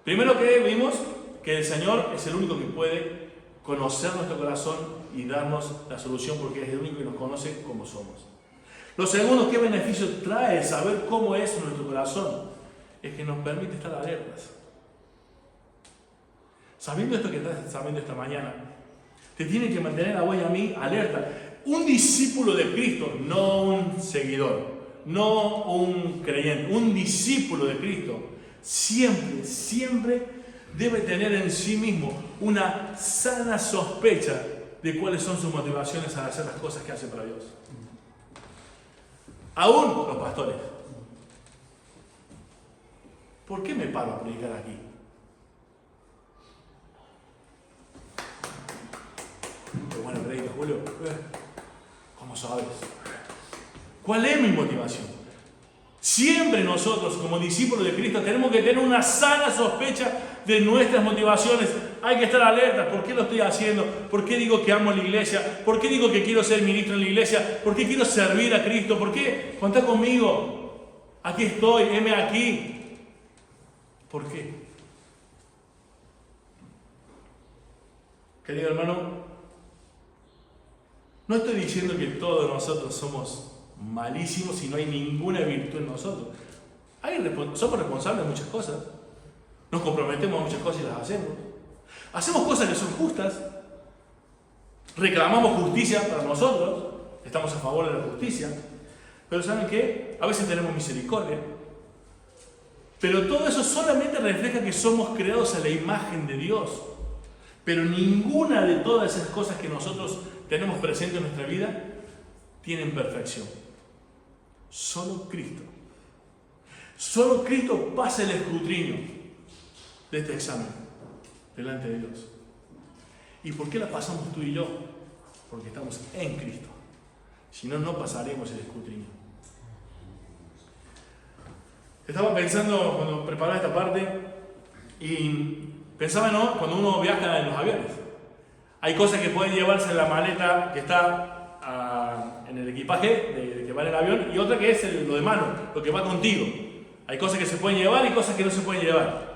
Primero que vimos que el Señor es el único que puede conocer nuestro corazón y darnos la solución, porque es el único que nos conoce como somos. Lo segundo, ¿qué beneficio trae saber cómo es nuestro corazón? Es que nos permite estar alertas. Sabiendo esto que estás sabiendo esta mañana, te tiene que mantener a vos y a mí alerta. Un discípulo de Cristo, no un seguidor, no un creyente, un discípulo de Cristo, siempre, siempre debe tener en sí mismo una sana sospecha de cuáles son sus motivaciones al hacer las cosas que hace para Dios. Aún los pastores. ¿Por qué me paro a predicar aquí? Qué bueno, predica, Julio. ¿Cómo sabes? ¿Cuál es mi motivación? Siempre nosotros, como discípulos de Cristo, tenemos que tener una sana sospecha de nuestras motivaciones. Hay que estar alerta. ¿Por qué lo estoy haciendo? ¿Por qué digo que amo la iglesia? ¿Por qué digo que quiero ser ministro en la iglesia? ¿Por qué quiero servir a Cristo? ¿Por qué? Contá conmigo. Aquí estoy, heme aquí. ¿Por qué? Querido hermano, no estoy diciendo que todos nosotros somos malísimos y no hay ninguna virtud en nosotros. Somos responsables de muchas cosas. Nos comprometemos a muchas cosas y las hacemos. Hacemos cosas que son justas. Reclamamos justicia para nosotros. Estamos a favor de la justicia. Pero ¿saben qué? A veces tenemos misericordia. Pero todo eso solamente refleja que somos creados a la imagen de Dios. Pero ninguna de todas esas cosas que nosotros tenemos presentes en nuestra vida tienen perfección. Solo Cristo. Solo Cristo pasa el escrutinio de este examen delante de Dios. ¿Y por qué la pasamos tú y yo? Porque estamos en Cristo. Si no, no pasaremos el escrutinio. Estaba pensando cuando preparaba esta parte y pensaba, ¿no?, cuando uno viaja en los aviones. Hay cosas que pueden llevarse en la maleta que está en el equipaje que va en el avión y otra que es lo de mano, lo que va contigo. Hay cosas que se pueden llevar y cosas que no se pueden llevar.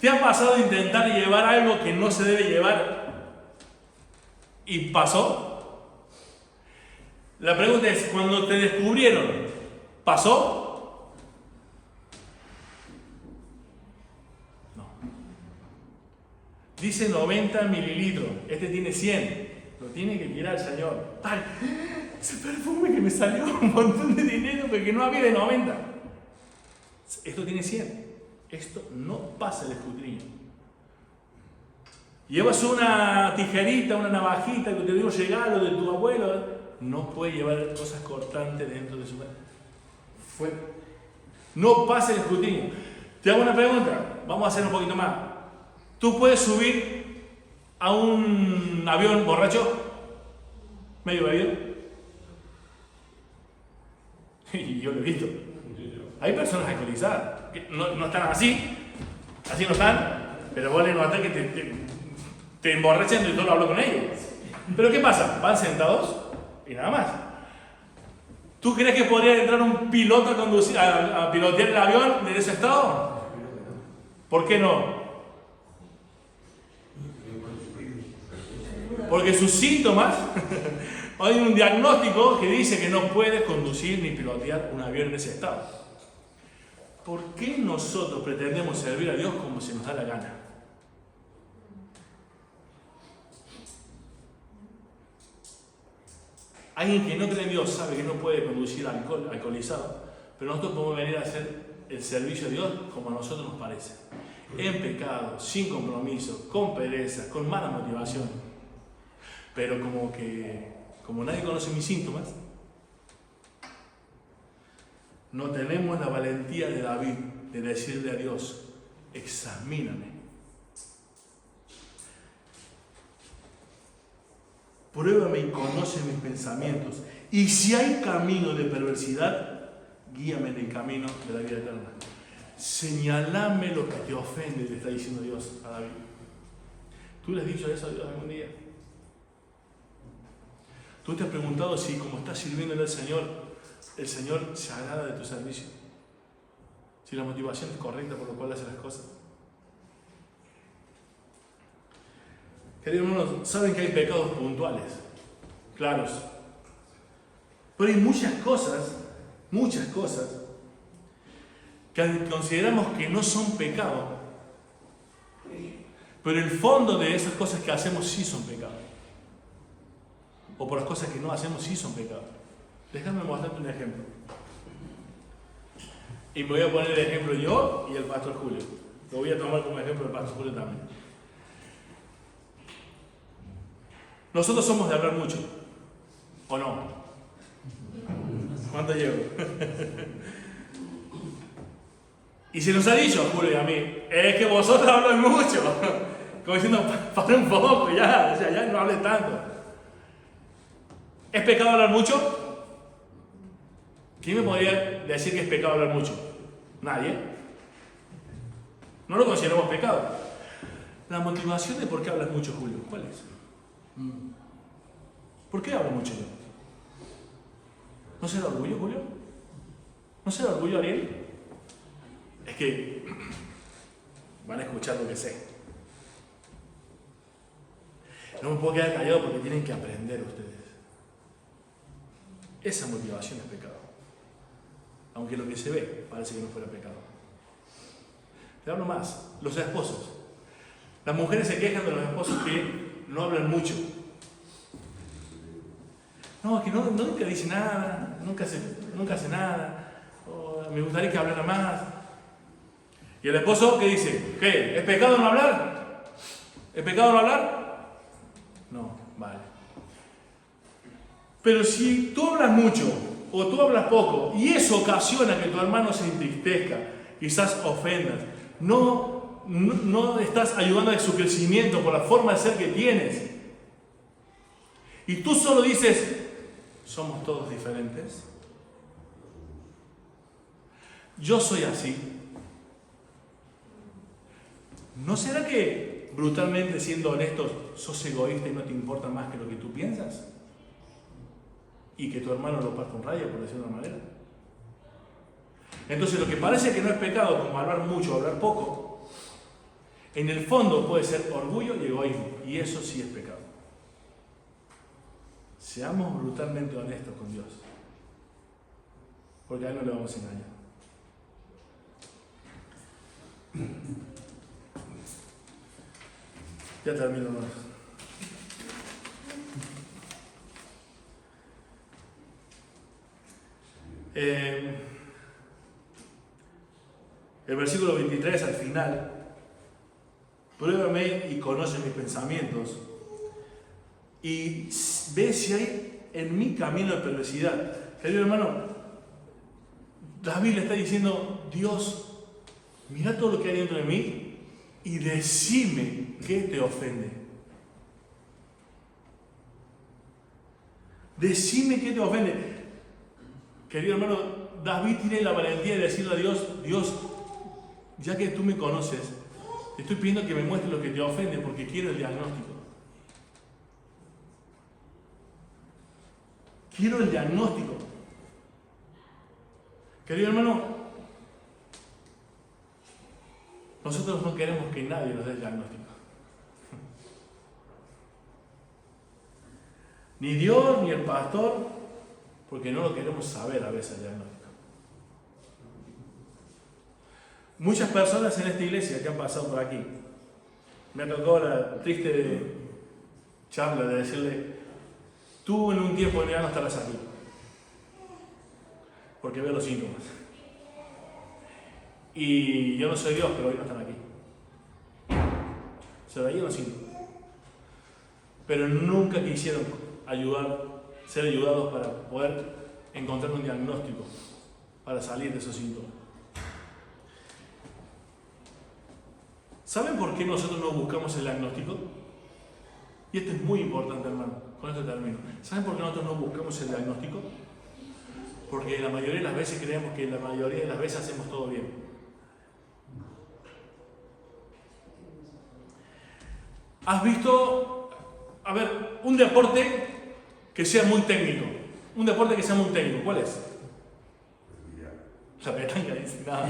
¿Te ha pasado de intentar llevar algo que no se debe llevar y pasó? La pregunta es, cuando te descubrieron, ¿pasó? No. Dice 90 mililitros, este tiene 100, lo tiene que tirar el señor. ¡Ay! Ese perfume que me salió un montón de dinero porque no había de 90. Esto tiene 100. Esto no pasa el escrutinio. Llevas una tijerita, una navajita que te dio un regalo de tu abuelo. No puede llevar cosas cortantes dentro de su mano. No pasa el escrutinio. Te hago una pregunta. Vamos a hacer un poquito más. ¿Tú puedes subir a un avión borracho? ¿Medio bebido? Y yo lo he visto. Hay personas alcoholizadas que no están así no están, pero vos le notás que te emborrachan y todo lo hablo con ellos. Pero ¿qué pasa? Van sentados y nada más. ¿Tú crees que podría entrar un piloto a pilotear el avión en ese estado? ¿Por qué no? Porque sus síntomas, hay un diagnóstico que dice que no puedes conducir ni pilotear un avión en ese estado. ¿Por qué nosotros pretendemos servir a Dios como se nos da la gana? Alguien que no cree en Dios sabe que no puede conducir alcoholizado, pero nosotros podemos venir a hacer el servicio a Dios como a nosotros nos parece. En pecado, sin compromiso, con pereza, con mala motivación. Pero como nadie conoce mis síntomas, no tenemos la valentía de David de decirle a Dios, examíname. Pruébame y conoce mis pensamientos. Y si hay camino de perversidad, guíame en el camino de la vida eterna. Señalame lo que te ofende, le está diciendo Dios a David. ¿Tú le has dicho eso a Dios algún día? ¿Tú te has preguntado si como estás sirviéndole al Señor, el Señor se agrada de tu servicio? Si la motivación es correcta por la cual haces las cosas. Queridos hermanos, saben que hay pecados puntuales, claros. Pero hay muchas cosas que consideramos que no son pecado. Pero el fondo de esas cosas que hacemos sí son pecados. O por las cosas que no hacemos sí son pecados. Déjame mostrarte un ejemplo. Y me voy a poner el ejemplo yo y el pastor Julio. Lo voy a tomar como ejemplo el pastor Julio también. Nosotros somos de hablar mucho, ¿o no? ¿Cuánto llevo? Y se nos ha dicho, Julio y a mí, es que vosotros hablan mucho. Como diciendo, para un poco, ya no hables tanto. ¿Es pecado hablar mucho? ¿Quién me podría decir que es pecado hablar mucho? Nadie. No lo consideramos pecado. La motivación de por qué hablas mucho, Julio, ¿cuál es? ¿Por qué hablo mucho yo? ¿No será orgullo, Julio? ¿No será orgullo, Ariel? Es que van a escuchar lo que sé. No me puedo quedar callado porque tienen que aprender ustedes. Esa motivación es pecado. Aunque lo que se ve parece que no fuera pecado. Te hablo más. Los esposos. Las mujeres se quejan de los esposos que no hablan mucho. No, que nunca dice nada, nunca hace nada. Oh, me gustaría que hablara más. ¿Y el esposo qué dice? ¿Qué? ¿Es pecado no hablar? ¿Es pecado no hablar? No, vale. Pero si tú hablas mucho o tú hablas poco y eso ocasiona que tu hermano se entristezca, quizás ofendas, no estás ayudando a su crecimiento por la forma de ser que tienes. Y tú solo dices, somos todos diferentes. Yo soy así. ¿No será que brutalmente siendo honestos sos egoísta y no te importa más que lo que tú piensas? Y que tu hermano lo parta un rayo, por decirlo de una manera. Entonces lo que parece que no es pecado, como hablar mucho o hablar poco, en el fondo puede ser orgullo y egoísmo. Y eso sí es pecado. Seamos brutalmente honestos con Dios. Porque a Él no le vamos a engañar. Ya termino más. El versículo 23 al final. Pruébame y conoce mis pensamientos. Y ve si hay en mi camino de perversidad. Querido hermano, David le está diciendo, Dios, mira todo lo que hay dentro de mí y decime qué te ofende. Decime qué te ofende. Querido hermano, David tiene la valentía de decirle a Dios, Dios, ya que tú me conoces, te estoy pidiendo que me muestres lo que te ofende porque quiero el diagnóstico. Quiero el diagnóstico. Querido hermano, nosotros no queremos que nadie nos dé el diagnóstico. Ni Dios, ni el pastor, porque no lo queremos saber a veces el diagnóstico. Muchas personas en esta iglesia que han pasado por aquí, me ha tocado la triste charla de decirle, tú en un tiempo ya no estarás aquí, porque veo los síntomas. Y yo no soy Dios, pero hoy no están aquí. Se veían los síntomas. Pero nunca quisieron ser ayudados para poder encontrar un diagnóstico para salir de esos síntomas. ¿Saben por qué nosotros no buscamos el diagnóstico? Y esto es muy importante, hermano. Con esto termino. ¿Saben por qué nosotros no buscamos el diagnóstico? Porque la mayoría de las veces creemos que la mayoría de las veces hacemos todo bien. ¿Has visto, un deporte que sea muy técnico? Un deporte que sea muy técnico, ¿cuál es? La petanca, dice nada.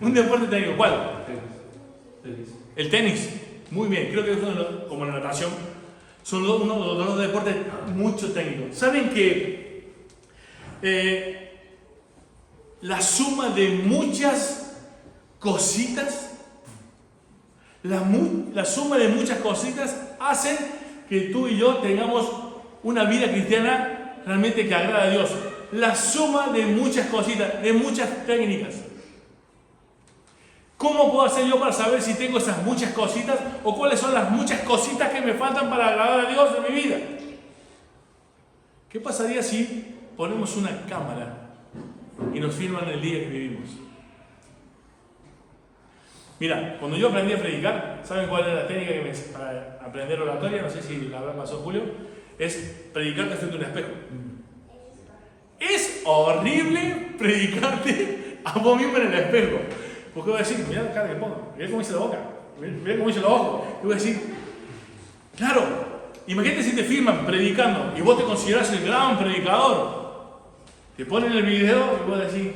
Un deporte técnico, ¿cuál? Tenis. El tenis. Muy bien, creo que es como la natación, son uno de los deportes mucho técnicos. ¿Saben que la suma de muchas cositas, la suma de muchas cositas hacen que tú y yo tengamos una vida cristiana realmente que agrada a Dios? La suma de muchas cositas, de muchas técnicas. ¿Cómo puedo hacer yo para saber si tengo esas muchas cositas o cuáles son las muchas cositas que me faltan para agradar a Dios en mi vida? ¿Qué pasaría si ponemos una cámara y nos filman el día que vivimos? Mira, cuando yo aprendí a predicar, ¿saben cuál era la técnica para aprender oratoria? No sé si la habrá pasado Julio. Es predicarte frente a un espejo. Es horrible predicarte a vos mismo en el espejo. Porque voy a decir, mirá la cara que pongo, mirá cómo hice la boca, mirá cómo hice los ojos. Y voy a decir, claro, imagínate si te filman predicando y vos te considerás el gran predicador. Te ponen el video y vos decís,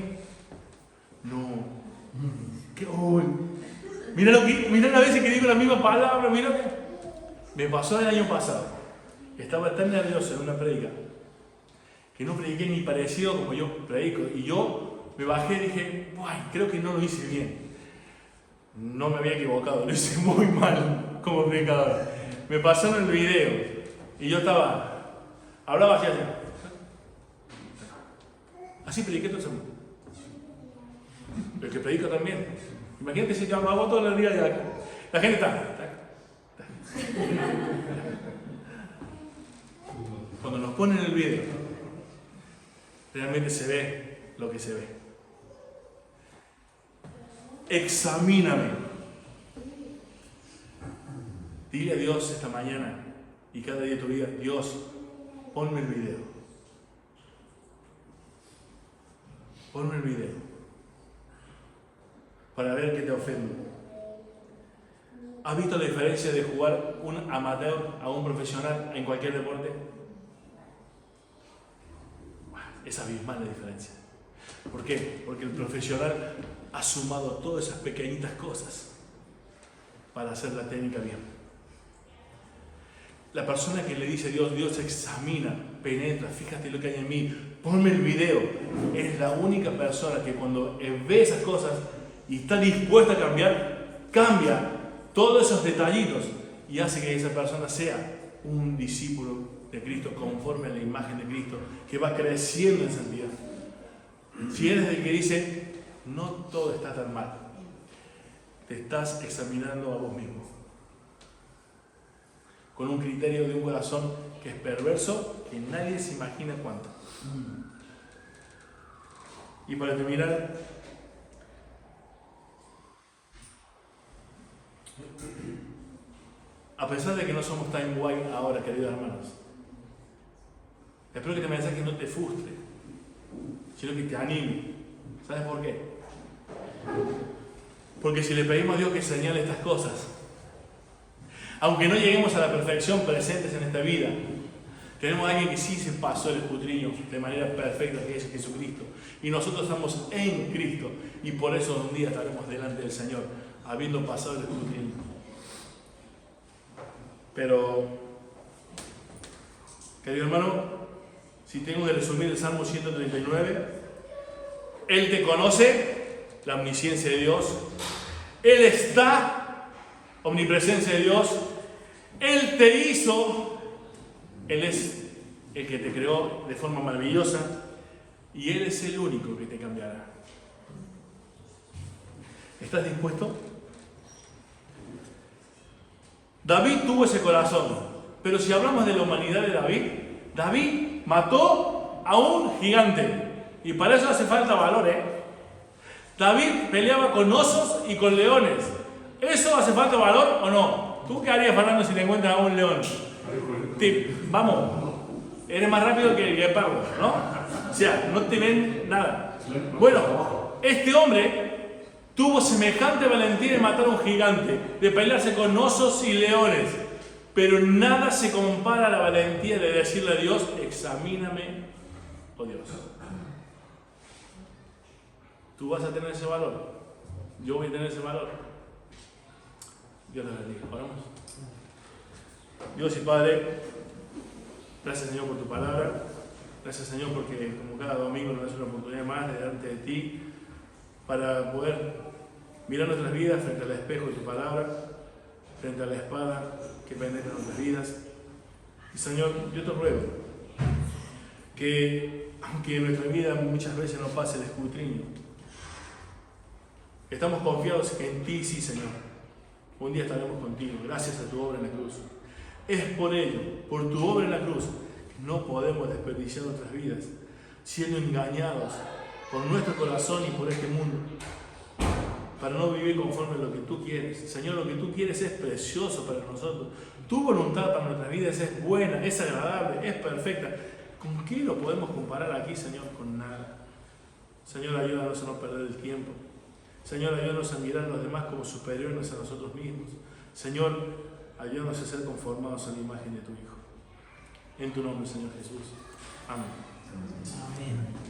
no, qué uy. Mirá las veces que digo la misma palabra, mirá lo que me pasó el año pasado. Estaba tan nervioso en una predica que no prediqué ni parecido como yo predico. Y yo me bajé y dije, ¡ay! Creo que no lo hice bien. No me había equivocado, lo hice muy mal como predicador. Me pasaron el video y yo hablaba así. Así prediqué todo el sermón. El que predica también. Imagínate si yo hago todo el día de acá. La gente está. Cuando nos ponen el video, realmente se ve lo que se ve. Examíname. Dile a Dios esta mañana y cada día de tu vida, Dios, ponme el video. Ponme el video. Para ver qué te ofende. ¿Has visto la diferencia de jugar un amateur a un profesional en cualquier deporte? Es abismal la diferencia. ¿Por qué? Porque el profesional ha sumado todas esas pequeñitas cosas para hacer la técnica bien. La persona que le dice a Dios, Dios examina, penetra, fíjate lo que hay en mí, ponme el video, es la única persona que cuando ve esas cosas y está dispuesta a cambiar, cambia todos esos detallitos y hace que esa persona sea un discípulo de Cristo, conforme a la imagen de Cristo, que va creciendo en santidad. Si eres el que dice, no todo está tan mal, te estás examinando a vos mismo, con un criterio de un corazón que es perverso, que nadie se imagina cuánto. Y para terminar, a pesar de que no somos tan guay ahora, queridos hermanos, espero que este mensaje no te frustre, sino que te anime. ¿Sabes por qué? Porque si le pedimos a Dios que señale estas cosas, aunque no lleguemos a la perfección presentes en esta vida, tenemos a alguien que sí se pasó el escudriño de manera perfecta, que es Jesucristo. Y nosotros estamos en Cristo. Y por eso un día estaremos delante del Señor, habiendo pasado el escudriño. Pero, querido hermano, si tengo que resumir el Salmo 139, Él te conoce, la omnisciencia de Dios. Él está, omnipresencia de Dios. Él te hizo, Él es el que te creó de forma maravillosa y Él es el único que te cambiará. ¿Estás dispuesto? David tuvo ese corazón, pero si hablamos de la humanidad de David, David mató a un gigante y para eso hace falta valor, David peleaba con osos y con leones. ¿Eso hace falta valor o no? ¿Tú qué harías, Fernando, si te encuentras a un león? Vamos, eres más rápido que el guepardo, ¿no? O sea, no te ven nada. Bueno, este hombre tuvo semejante valentía de matar a un gigante, de pelearse con osos y leones, pero nada se compara a la valentía de decirle a Dios, examíname, oh Dios. Tú vas a tener ese valor, yo voy a tener ese valor. Dios te bendiga. Oramos. Dios y Padre, gracias Señor por tu palabra. Gracias Señor porque como cada domingo nos das una oportunidad más de delante de ti para poder mirar nuestras vidas frente al espejo de tu palabra, frente a la espada que penetra nuestras vidas. Y Señor, yo te ruego que aunque en nuestra vida muchas veces nos pase el escrutinio, estamos confiados que en ti sí, Señor. Un día estaremos contigo, gracias a tu obra en la cruz. Es por ello, por tu obra en la cruz, que no podemos desperdiciar nuestras vidas, siendo engañados por nuestro corazón y por este mundo. para no vivir conforme a lo que tú quieres. Señor, lo que tú quieres es precioso para nosotros. Tu voluntad para nuestras vidas es buena, es agradable, es perfecta. ¿Con qué lo podemos comparar aquí, Señor? Con nada. Señor, ayúdanos a no perder el tiempo. Señor, ayúdanos a mirar a los demás como superiores a nosotros mismos. Señor, ayúdanos a ser conformados a la imagen de tu Hijo. En tu nombre, Señor Jesús. Amén. Amén.